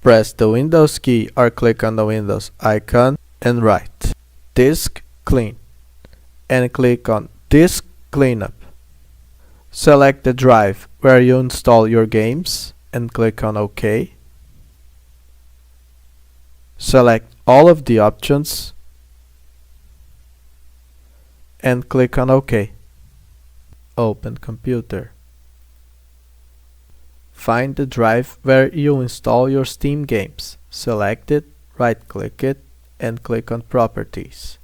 Press the Windows key or click on the Windows icon and write Disk Clean and click on Disk Cleanup. Select the drive where you install your games and click on OK. Select all of the options and click on OK. Open Computer. Find the drive where you install your Steam games. Select it, right-click it, and click on Properties.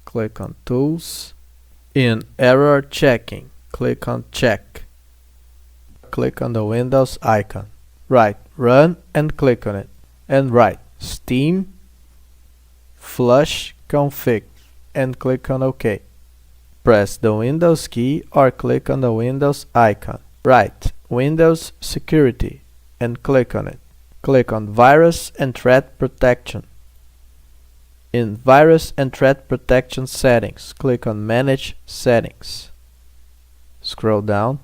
Click on Tools. In Error Checking, click on Check. Click on the Windows icon. Write Run and click on it. And write Steam flushconfig and click on OK. Press the Windows key or click on the Windows icon. Write Windows Security and click on it. Click on Virus and Threat Protection. In Virus and Threat Protection Settings, click on Manage Settings. Scroll down.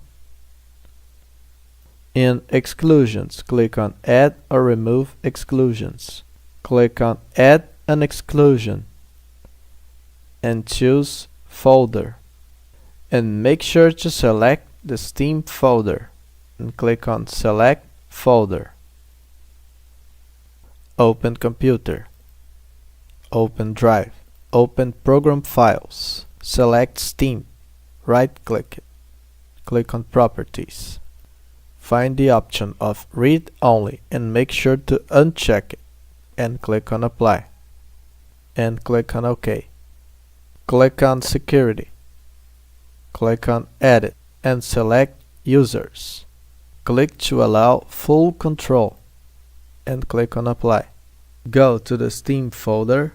In Exclusions, click on Add or Remove Exclusions. Click on Add an Exclusion and choose Folder. And make sure to select the Steam folder and click on Select Folder. Open Computer. Open Drive. Open Program Files. Select Steam. Right-click it. Click on Properties. Find the option of Read Only and make sure to uncheck it and click on Apply. And click on OK. Click on Security. Click on Edit and select Users. Click to allow full control and click on Apply. Go to the Steam folder,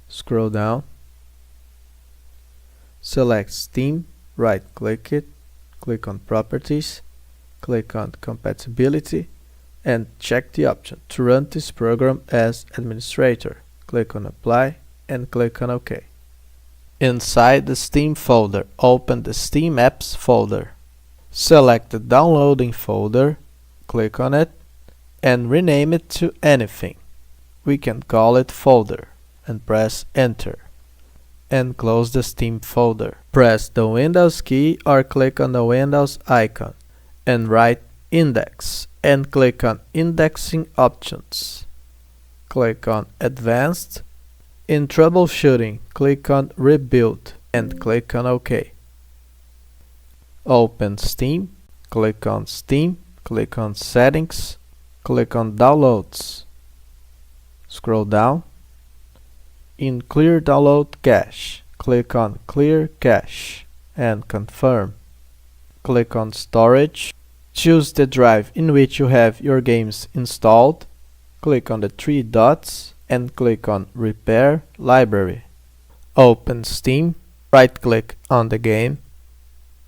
scroll down, select Steam, right-click it, click on Properties, click on Compatibility, and check the option to run this program as administrator. Click on Apply and click on OK. Inside the Steam folder, open the Steam Apps folder. Select the Downloading folder, click on it, and rename it to anything. We can call it Folder, and press Enter. And close the Steam folder. Press the Windows key or click on the Windows icon, and write Index, and click on Indexing Options. Click on Advanced. In Troubleshooting, click on Rebuild and click on OK. Open Steam, click on Steam, click on Settings, click on Downloads. Scroll down. In Clear Download Cache, click on Clear Cache and confirm. Click on Storage. Choose the drive in which you have your games installed. Click on the three dots and click on Repair Library. Open Steam, right-click on the game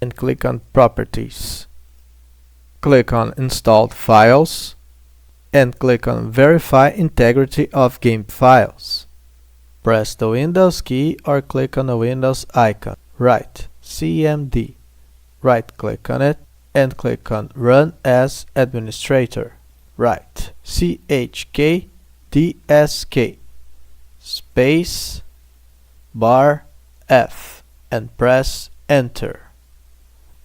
and click on Properties. Click on Installed Files and click on Verify Integrity of Game Files. Press the Windows key or click on the Windows icon. Write CMD. Right-click on it and click on Run as Administrator. Write CHKDSK space bar F and press Enter.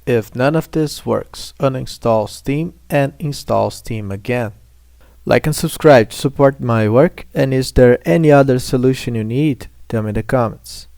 If none of this works, uninstall Steam and install Steam again. Like and subscribe to support my work, and is there any other solution you need? Tell me in the comments.